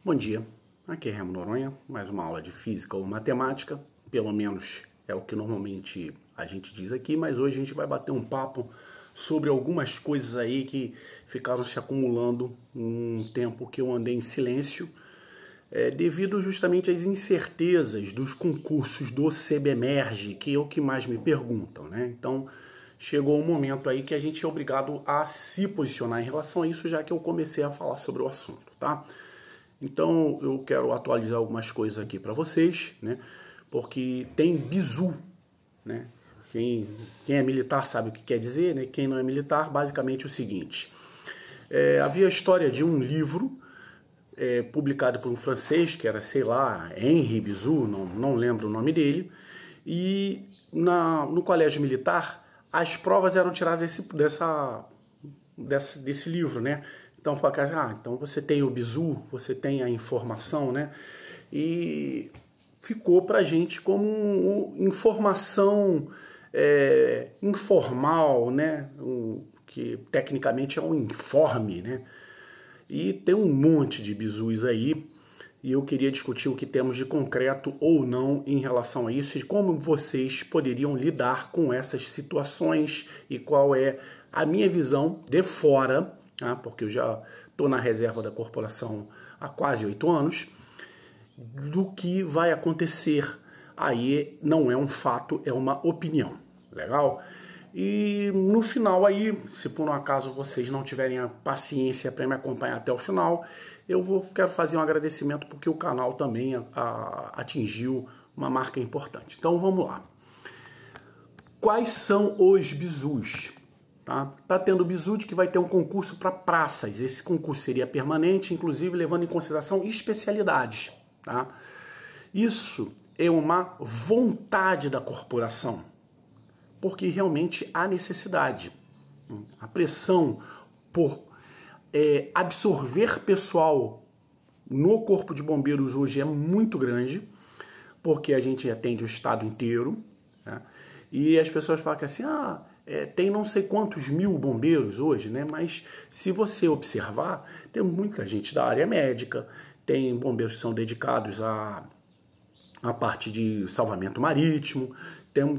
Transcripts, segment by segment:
Bom dia, aqui é Remo Noronha, mais uma aula de Física ou Matemática, pelo menos é o que normalmente a gente diz aqui, mas hoje a gente vai bater um papo sobre algumas coisas aí que ficaram se acumulando um tempo que eu andei em silêncio, devido justamente às incertezas dos concursos do CBMERG, que é o que mais me perguntam, né? Então, chegou um momento aí que a gente é obrigado a se posicionar em relação a isso, já que eu comecei a falar sobre o assunto, tá? Então eu quero atualizar algumas coisas aqui para vocês, né? Porque tem bizu, né? Quem é militar sabe o que quer dizer, né? Quem não é militar, basicamente o seguinte: havia a história de um livro publicado por um francês, que era, sei lá, Henri Bizu, não lembro o nome dele, e no colégio militar as provas eram tiradas desse livro, né? Então, então você tem o bizu, você tem a informação, né? E ficou pra gente como informação informal, né? Que tecnicamente é um informe, né? E tem um monte de bizus aí, e eu queria discutir o que temos de concreto ou não em relação a isso e como vocês poderiam lidar com essas situações e qual é a minha visão de fora, porque eu já estou na reserva da corporação há quase 8 anos, do que vai acontecer. Aí não é um fato, é uma opinião. Legal? E no final aí, se por um acaso vocês não tiverem a paciência para me acompanhar até o final, quero fazer um agradecimento porque o canal também atingiu uma marca importante. Então vamos lá. Quais são os bizus? Tá tendo bizu de que vai ter um concurso para praças. Esse concurso seria permanente, inclusive levando em consideração especialidades. Tá? Isso é uma vontade da corporação, porque realmente há necessidade. A pressão por absorver pessoal no Corpo de Bombeiros hoje é muito grande, porque a gente atende o estado inteiro, né? E as pessoas falam que assim, tem não sei quantos mil bombeiros hoje, né? Mas se você observar, tem muita gente da área médica, tem bombeiros que são dedicados à parte de salvamento marítimo, tem um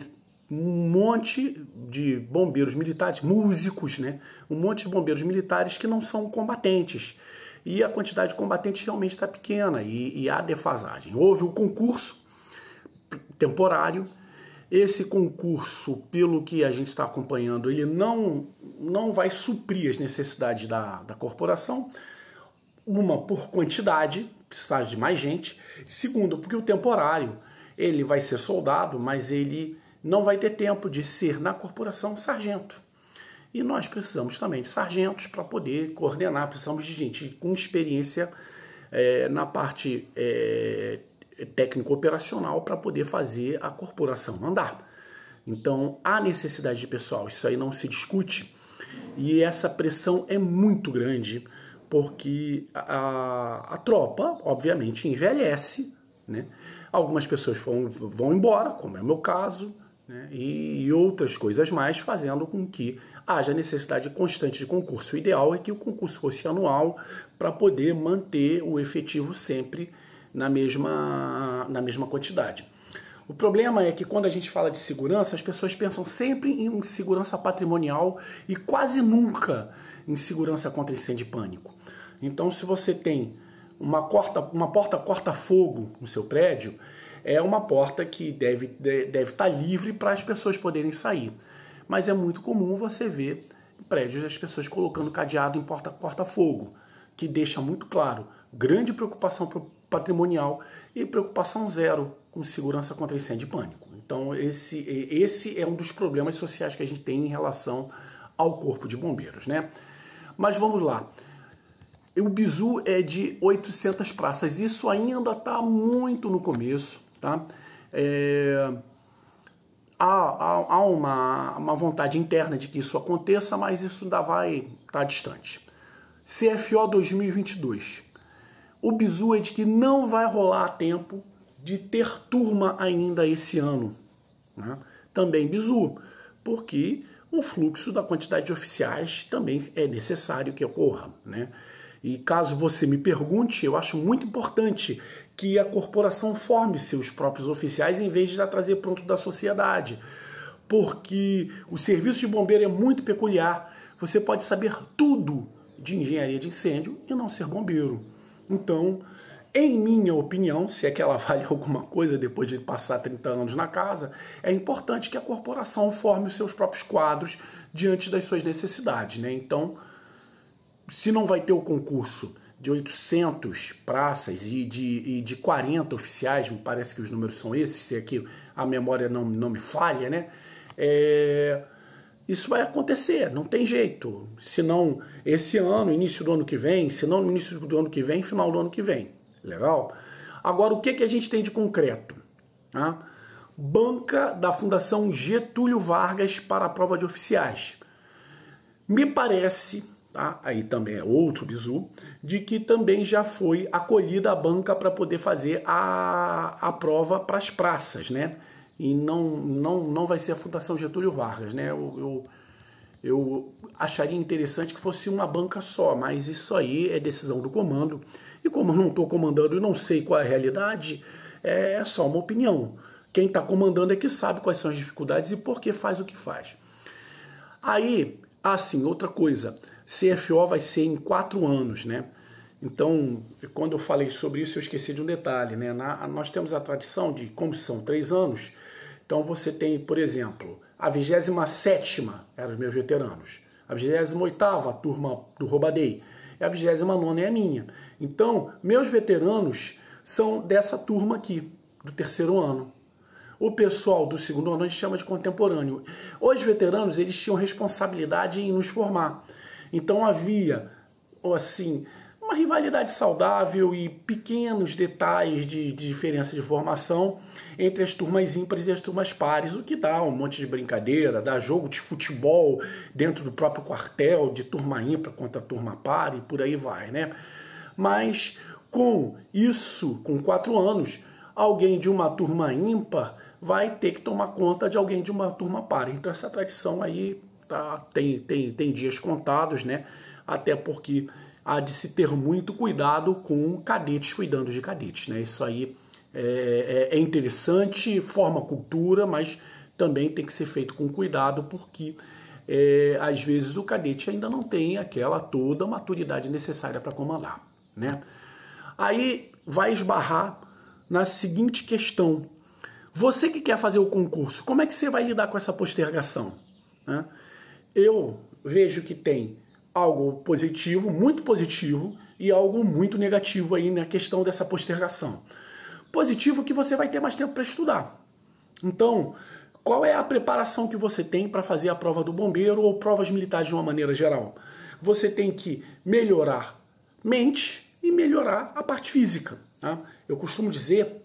monte de bombeiros militares, músicos, né? Um monte de bombeiros militares que não são combatentes. E a quantidade de combatentes realmente está pequena e há defasagem. Houve um concurso temporário. Esse concurso, pelo que a gente está acompanhando, ele não vai suprir as necessidades da corporação. Uma, por quantidade, precisa de mais gente. Segundo, porque o temporário, ele vai ser soldado, mas ele não vai ter tempo de ser na corporação sargento. E nós precisamos também de sargentos para poder coordenar, precisamos de gente com experiência na parte técnico-operacional para poder fazer a corporação andar. Então, há necessidade de pessoal, isso aí não se discute. E essa pressão é muito grande, porque a tropa, obviamente, envelhece, né? Algumas pessoas vão embora, como é o meu caso, né? E outras coisas mais, fazendo com que haja necessidade constante de concurso. O ideal é que o concurso fosse anual para poder manter o efetivo sempre na mesma quantidade. O problema é que quando a gente fala de segurança, as pessoas pensam sempre em segurança patrimonial e quase nunca em segurança contra incêndio e pânico. Então, se você tem uma porta corta-fogo no seu prédio, é uma porta que deve estar livre para as pessoas poderem sair. Mas é muito comum você ver em prédios as pessoas colocando cadeado em porta corta-fogo, que deixa muito claro grande preocupação patrimonial e preocupação zero com segurança contra incêndio e pânico. Então esse é um dos problemas sociais que a gente tem em relação ao Corpo de Bombeiros, né? Mas vamos lá. O bizu é de 800 praças. Isso ainda está muito no começo, tá? Há uma vontade interna de que isso aconteça, mas isso ainda vai estar distante. CFO 2022. O bizu é de que não vai rolar a tempo de ter turma ainda esse ano, né? Também bizu, porque o fluxo da quantidade de oficiais também é necessário que ocorra, né? E caso você me pergunte, eu acho muito importante que a corporação forme seus próprios oficiais em vez de já trazer pronto da sociedade. Porque o serviço de bombeiro é muito peculiar. Você pode saber tudo de engenharia de incêndio e não ser bombeiro. Então, em minha opinião, se é que ela vale alguma coisa depois de passar 30 anos na casa, é importante que a corporação forme os seus próprios quadros diante das suas necessidades, né? Então, se não vai ter o concurso de 800 praças e de 40 oficiais, me parece que os números são esses, se aqui a memória não me falha, né? Isso vai acontecer, não tem jeito. Se não esse ano, início do ano que vem, se não no início do ano que vem, final do ano que vem. Legal? Agora, o que a gente tem de concreto? Banca da Fundação Getúlio Vargas para a prova de oficiais. Me parece, aí também é outro bizu, de que também já foi acolhida a banca para poder fazer a prova para as praças, né? E não vai ser a Fundação Getúlio Vargas, né? Eu acharia interessante que fosse uma banca só, mas isso aí é decisão do comando. E como eu não estou comandando e não sei qual é a realidade, é só uma opinião. Quem está comandando é que sabe quais são as dificuldades e por que faz o que faz. Aí, assim, outra coisa, CFO vai ser em 4 anos, né? Então, quando eu falei sobre isso, eu esqueci de um detalhe, né? Nós temos a tradição de, como são 3 anos, então você tem, por exemplo, a 27ª eram os meus veteranos, a 28ª, a turma do Roubadei, e a 29ª é a minha. Então, meus veteranos são dessa turma aqui, do 3º ano. O pessoal do 2º ano a gente chama de contemporâneo. Os veteranos, eles tinham responsabilidade em nos formar. Então havia, assim, uma rivalidade saudável e pequenos detalhes de diferença de formação entre as turmas ímpares e as turmas pares, o que dá um monte de brincadeira, dá jogo de futebol dentro do próprio quartel, de turma ímpar contra turma par e por aí vai, né? Mas com isso, com 4 anos, alguém de uma turma ímpar vai ter que tomar conta de alguém de uma turma par. Então essa tradição aí tem dias contados, né? Até porque há de se ter muito cuidado com cadetes cuidando de cadetes, né? Isso aí é interessante, forma cultura, mas também tem que ser feito com cuidado, porque às vezes o cadete ainda não tem aquela toda maturidade necessária para comandar, né? Aí vai esbarrar na seguinte questão: você que quer fazer o concurso, como é que você vai lidar com essa postergação, né? Eu vejo que tem algo positivo, muito positivo, e algo muito negativo aí na questão dessa postergação. Positivo que você vai ter mais tempo para estudar. Então, qual é a preparação que você tem para fazer a prova do bombeiro ou provas militares de uma maneira geral? Você tem que melhorar mente e melhorar a parte física, tá? Eu costumo dizer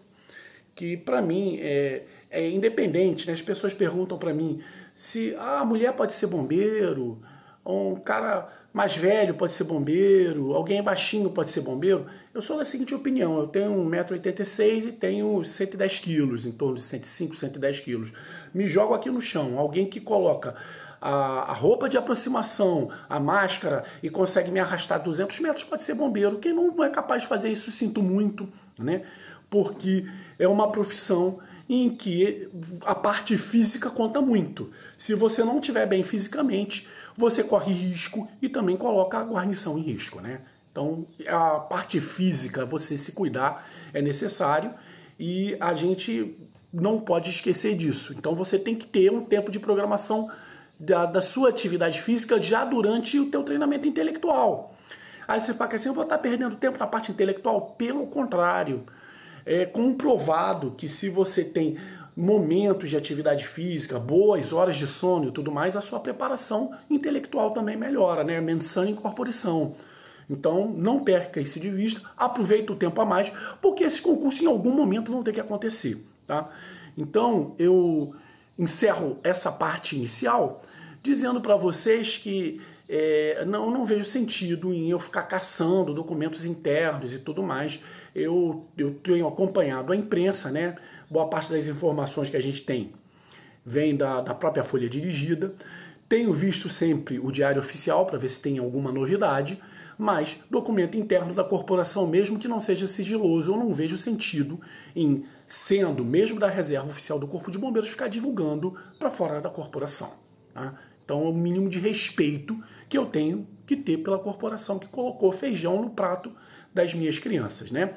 que para mim é independente, né? As pessoas perguntam para mim se a mulher pode ser bombeiro, um cara mais velho pode ser bombeiro, alguém baixinho pode ser bombeiro. Eu sou da seguinte opinião: eu tenho 1,86 m e tenho 110 quilos, em torno de 105, 110 quilos. Me jogo aqui no chão, alguém que coloca a roupa de aproximação, a máscara e consegue me arrastar 200 metros pode ser bombeiro. Quem não é capaz de fazer isso, sinto muito, né? Porque é uma profissão em que a parte física conta muito. Se você não estiver bem fisicamente, você corre risco e também coloca a guarnição em risco, né? Então, a parte física, você se cuidar, é necessário e a gente não pode esquecer disso. Então, você tem que ter um tempo de programação da sua atividade física já durante o teu treinamento intelectual. Aí você fala assim: eu vou estar perdendo tempo na parte intelectual? Pelo contrário. É comprovado que se você tem momentos de atividade física, boas horas de sono e tudo mais, a sua preparação intelectual também melhora, né? Mens sana in corpore sano. Então, não perca isso de vista, aproveita o tempo a mais, porque esses concursos em algum momento vão ter que acontecer, tá? Então, eu encerro essa parte inicial dizendo para vocês que não vejo sentido em eu ficar caçando documentos internos e tudo mais. Eu tenho acompanhado a imprensa, né? Boa parte das informações que a gente tem vem da própria Folha Dirigida. Tenho visto sempre o Diário Oficial para ver se tem alguma novidade, mas documento interno da corporação, mesmo que não seja sigiloso. Eu não vejo sentido em, sendo mesmo da reserva oficial do Corpo de Bombeiros, ficar divulgando para fora da corporação. Tá? Então é o mínimo de respeito que eu tenho que ter pela corporação que colocou feijão no prato das minhas crianças, né?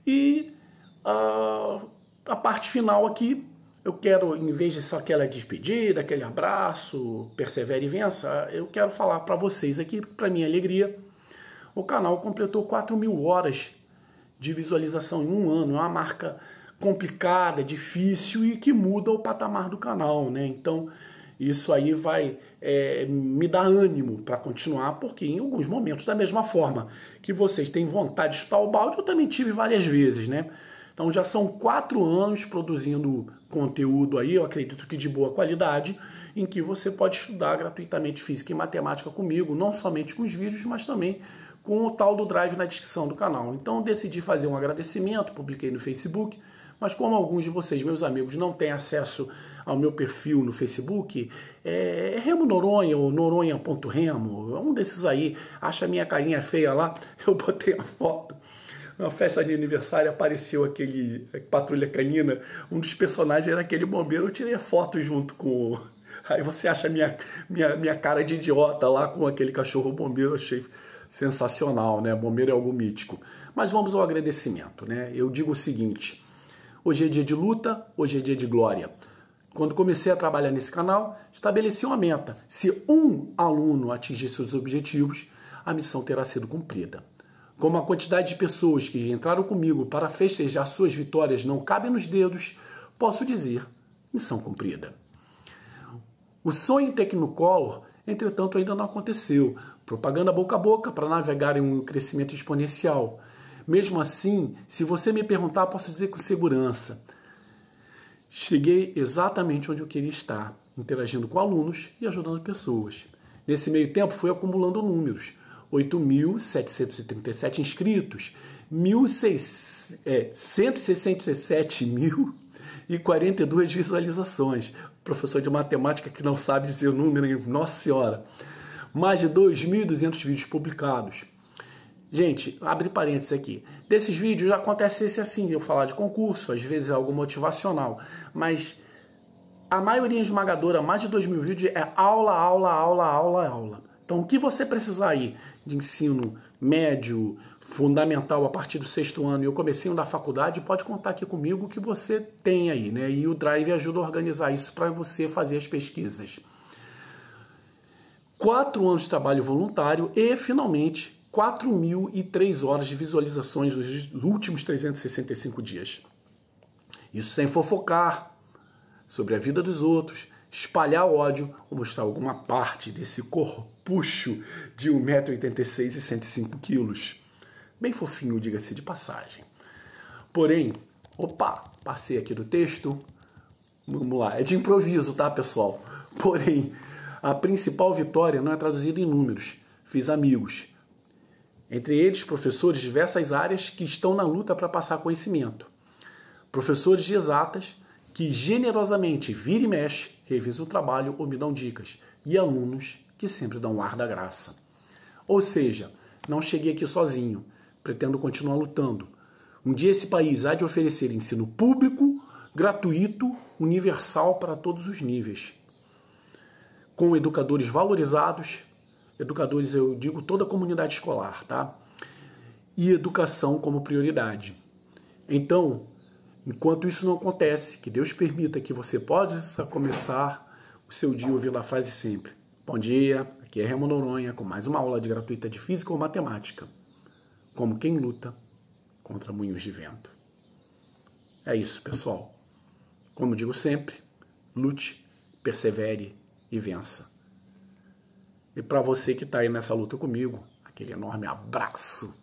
E a parte final aqui, eu quero, em vez de só aquela despedida, aquele abraço, persevere e vença, eu quero falar para vocês aqui, para minha alegria, o canal completou 4.000 horas de visualização em um ano. É uma marca complicada, difícil e que muda o patamar do canal, né? Então, isso aí vai me dar ânimo para continuar, porque em alguns momentos, da mesma forma que vocês têm vontade de chutar o balde, eu também tive várias vezes, né? Então já são 4 anos produzindo conteúdo aí, eu acredito que de boa qualidade, em que você pode estudar gratuitamente física e matemática comigo, não somente com os vídeos, mas também com o tal do Drive na descrição do canal. Então eu decidi fazer um agradecimento, publiquei no Facebook, mas como alguns de vocês, meus amigos, não têm acesso ao meu perfil no Facebook, Remo Noronha ou noronha.remo, um desses aí, acha a minha carinha feia lá, eu botei a foto. Na festa de aniversário apareceu aquele Patrulha Canina, um dos personagens era aquele bombeiro, eu tirei a foto junto com... Aí você acha minha cara de idiota lá com aquele cachorro bombeiro, eu achei sensacional, né? Bombeiro é algo mítico. Mas vamos ao agradecimento, né? Eu digo o seguinte, hoje é dia de luta, hoje é dia de glória. Quando comecei a trabalhar nesse canal, estabeleci uma meta. Se um aluno atingir seus objetivos, a missão terá sido cumprida. Como a quantidade de pessoas que entraram comigo para festejar suas vitórias não cabe nos dedos, posso dizer, missão cumprida. O sonho Technicolor, entretanto, ainda não aconteceu. Propaganda boca a boca para navegar em um crescimento exponencial. Mesmo assim, se você me perguntar, posso dizer com segurança. Cheguei exatamente onde eu queria estar, interagindo com alunos e ajudando pessoas. Nesse meio tempo, fui acumulando números. 8.737 inscritos, 167.042 visualizações. Professor de matemática que não sabe dizer o número, nossa senhora. Mais de 2.200 vídeos publicados. Gente, abre parênteses aqui. Desses vídeos acontece assim, eu falar de concurso, às vezes algo motivacional, mas a maioria esmagadora, mais de 2.000 vídeos, é aula, aula, aula, aula, aula. Então, o que você precisar aí de ensino médio, fundamental, a partir do 6º ano e o comecinho da faculdade, pode contar aqui comigo que você tem aí, né? E o Drive ajuda a organizar isso para você fazer as pesquisas. 4 anos de trabalho voluntário e, finalmente, 4.003 horas de visualizações nos últimos 365 dias. Isso sem fofocar sobre a vida dos outros, espalhar ódio ou mostrar alguma parte desse corpucho de 1,86 m e 105 kg. Bem fofinho, diga-se de passagem. Porém, opa, passei aqui do texto. Vamos lá, é de improviso, tá, pessoal? Porém, a principal vitória não é traduzida em números. Fiz amigos. Entre eles, professores de diversas áreas que estão na luta para passar conhecimento. Professores de exatas que generosamente vira e mexe, revisam o trabalho ou me dão dicas. E alunos que sempre dão o ar da graça. Ou seja, não cheguei aqui sozinho. Pretendo continuar lutando. Um dia esse país há de oferecer ensino público, gratuito, universal para todos os níveis. Com educadores valorizados, educadores, eu digo toda a comunidade escolar, tá? E educação como prioridade. Então, enquanto isso não acontece, que Deus permita que você possa começar o seu dia ouvindo a frase sempre. Bom dia, aqui é Remo Noronha com mais uma aula de gratuita de Física ou Matemática. Como quem luta contra moinhos de vento. É isso, pessoal. Como digo sempre, lute, persevere e vença. E para você que está aí nessa luta comigo, aquele enorme abraço.